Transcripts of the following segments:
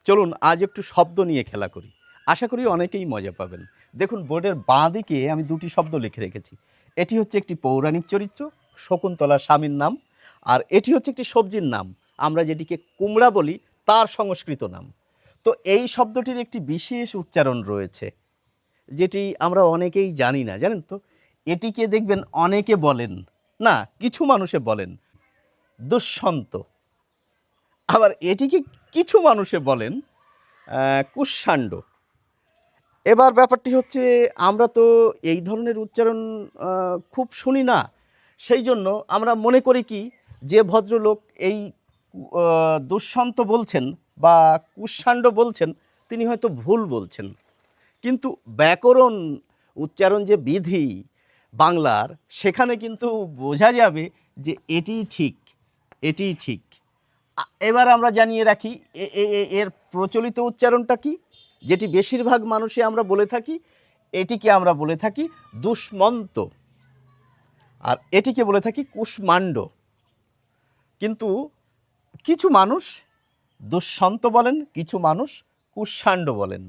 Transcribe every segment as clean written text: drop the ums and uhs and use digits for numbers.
চলুন আজ একটু শব্দ নিয়ে খেলা করি। আশা করি অনেকেই মজা পাবেন। দেখুন বোর্ডের বাঁ দিকে আমি দুটি শব্দ লিখে রেখেছি। এটি হচ্ছে একটি পৌরাণিক চরিত্র, শকুন্তলা স্বামীর নাম। আর এটি হচ্ছে একটি সবজির নাম, আমরা যেটিকে কুমড়া বলি, তার সংস্কৃত নাম। তো এই শব্দটির একটি বিশেষ উচ্চারণ রয়েছে, যেটি আমরা অনেকেই জানি না, জানেন তো? এটিকে দেখবেন অনেকে বলেন, না কিছু মানুষে বলেন দুষ্যন্ত। আবার এটিকে কিছু মানুষে বলেন কুষ্মাণ্ড। এবার ব্যাপারটি হচ্ছে, আমরা তো এই ধরনের উচ্চারণ খুব শুনি না। সেই জন্য আমরা মনে করি কি, যে ভদ্রলোক এই দুষ্যন্ত বলছেন বা কুষ্মাণ্ড বলছেন, তিনি হয়তো ভুল বলছেন। কিন্তু ব্যাকরণ উচ্চারণ যে বিধি বাংলার, সেখানে কিন্তু বোঝা যাবে যে এটিই ঠিক, এটিই ঠিক। এবার আমরা জানিয়ে রাখি এর প্রচলিত উচ্চারণটা কি, যেটি বেশিরভাগ মানুষে আমরা বলে থাকি। এটিকে আমরা বলে থাকি দুষ্মন্ত, আর এটিকে বলে থাকি কুষ্মাণ্ড। কিন্তু কিছু মানুষ দুষ্যন্ত বলেন, কিছু মানুষ কুষ্মাণ্ড বলেন।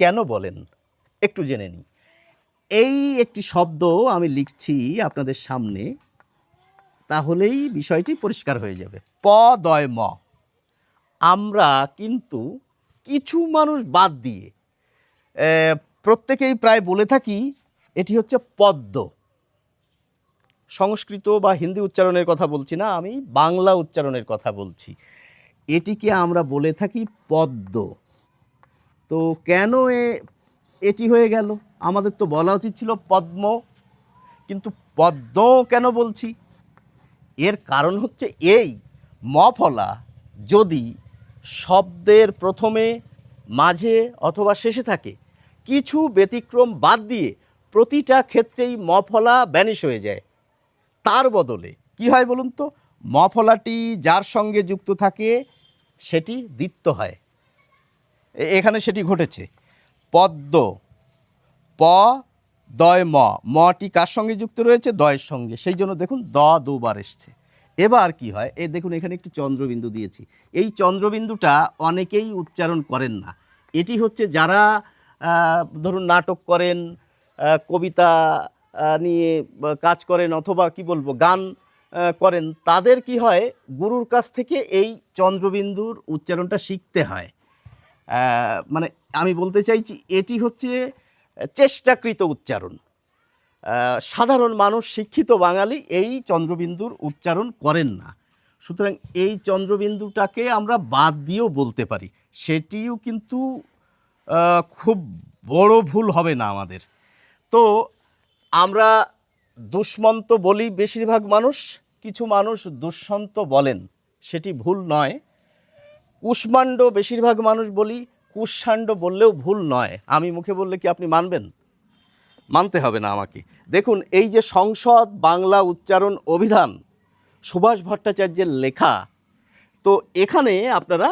কেন বলেন একটু জেনে নিই। এই একটি শব্দ আমি লিখছি আপনাদের সামনে, তাহলেই বিষয়টি পরিষ্কার হয়ে যাবে। প দয় ম। আমরা কিন্তু কিছু মানুষ বাদ দিয়ে প্রত্যেকেই প্রায় বলে থাকি এটি হচ্ছে পদ্ম। সংস্কৃত বা হিন্দি উচ্চারণের কথা বলছি না, আমি বাংলা উচ্চারণের কথা বলছি। এটিকে আমরা বলে থাকি পদ্ম। তো কেন এটি হয়ে গেল? আমাদের তো বলা উচিত ছিল পদ্ম, কিন্তু পদ্ম কেন বলছি? এর কারণ হচ্ছে এই, ম ফলা যদি শব্দের প্রথমে, মাঝে অথবা শেষে থাকে, কিছু ব্যতিক্রম বাদ দিয়ে প্রতিটা ক্ষেত্রেই ম ফলা ব্যানিশ হয়ে যায়। তার বদলে কি হয় বলুন তো? ম ফলাটি যার সঙ্গে যুক্ত থাকে সেটি দ্বিত্ব হয়। এখানে সেটি ঘটেছে। পদ্ম, প দয় ম, মটি কার সঙ্গে যুক্ত রয়েছে? দয়ের সঙ্গে, সেই জন্য দেখুন দ দুবার এসছে। এবার কি হয়, এই দেখুন এখানে একটি চন্দ্রবিন্দু দিয়েছি। এই চন্দ্রবিন্দুটা অনেকেই উচ্চারণ করেন না। এটি হচ্ছে যারা ধরুন নাটক করেন, কবিতা নিয়ে কাজ করেন, অথবা কি বলবো গান করেন, তাদের কি হয়, গুরুর কাছ থেকে এই চন্দ্রবিন্দুর উচ্চারণটা শিখতে হয়। মানে আমি বলতে চাইছি এটি হচ্ছে চেষ্টাকৃত উচ্চারণ। সাধারণ মানুষ, শিক্ষিত বাঙালি এই চন্দ্রবিন্দুর উচ্চারণ করেন না। সুতরাং এই চন্দ্রবিন্দুটাকে আমরা বাদ দিয়েও বলতে পারি, সেটিও কিন্তু খুব বড় ভুল হবে না আমাদের। তো আমরা দুষ্মন্ত বলি বেশিরভাগ মানুষ, কিছু মানুষ দুষ্যন্ত বলেন, সেটি ভুল নয়। কুষ্মাণ্ড বেশিরভাগ মানুষ বলি, কুষ্মাণ্ড বললেও ভুল নয়। আমি মুখে বললে কি আপনি মানবেন? মানতে হবে না আমাকে। দেখুন এই যে সংসদ বাংলা উচ্চারণ অভিধান, সুভাষ ভট্টাচার্যের লেখা, তো এখানে আপনারা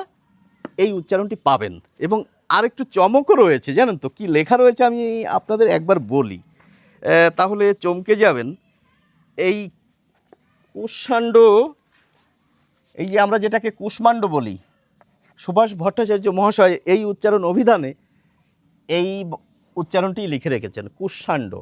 এই উচ্চারণটি পাবেন। এবং আরেকটু চমকও রয়েছে, জানেন তো? কি লেখা রয়েছে আমি আপনাদের একবার বলি, তাহলে চমকে যাবেন। এই কুষ্মাণ্ড, এই যে আমরা যেটাকে কুষ্মাণ্ড বলি, সুভাষ ভট্টাচার্য মহাশয় এই উচ্চারণ অভিধানে এই উচ্চারণটি লিখে রেখেছেন, কুষ্মাণ্ড।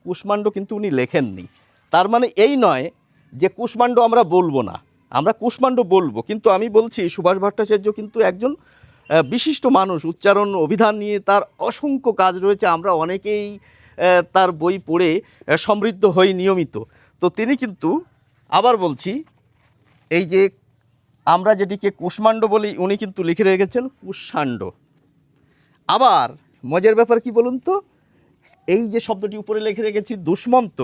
কুষ্মাণ্ড কিন্তু উনি লেখেননি। তার মানে এই নয় যে কুষ্মাণ্ড আমরা বলবো না, আমরা কুষ্মাণ্ড বলবো। কিন্তু আমি বলছি সুভাষ ভট্টাচার্য কিন্তু একজন বিশিষ্ট মানুষ, উচ্চারণ অভিধান নিয়ে তার অসংখ্য কাজ রয়েছে, আমরা অনেকেই তার বই পড়ে সমৃদ্ধ হই নিয়মিত। তো তিনি কিন্তু, আবার বলছি, এই যে আমরা যেটিকে কুষ্মাণ্ড বলি, উনি কিন্তু লিখে রেখেছেন কুষ্মাণ্ড। আবার মজার ব্যাপার কি বলুন তো, এই যে শব্দটি উপরে লিখে রেখেছি দুষ্মন্ত,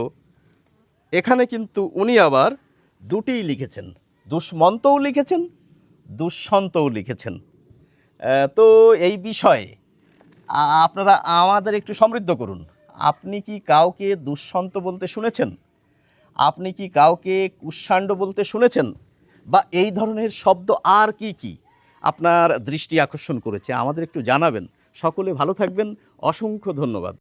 এখানে কিন্তু উনি আবার দুটিই লিখেছেন, দুষ্মন্তও লিখেছেন, দুষ্যন্তও লিখেছেন। তো এই বিষয়ে আপনারা আমাদের একটু সমৃদ্ধ করুন। আপনি কি কাউকে দুষ্যন্ত বলতে শুনেছেন? আপনি কি কাউকে কুষ্মাণ্ড বলতে শুনেছেন? বা এই ধরনের শব্দ আর কি কি আপনার দৃষ্টি আকর্ষণ করেছে, আমাদের একটু জানাবেন। সকলে ভালো থাকবেন, অসংখ্য ধন্যবাদ।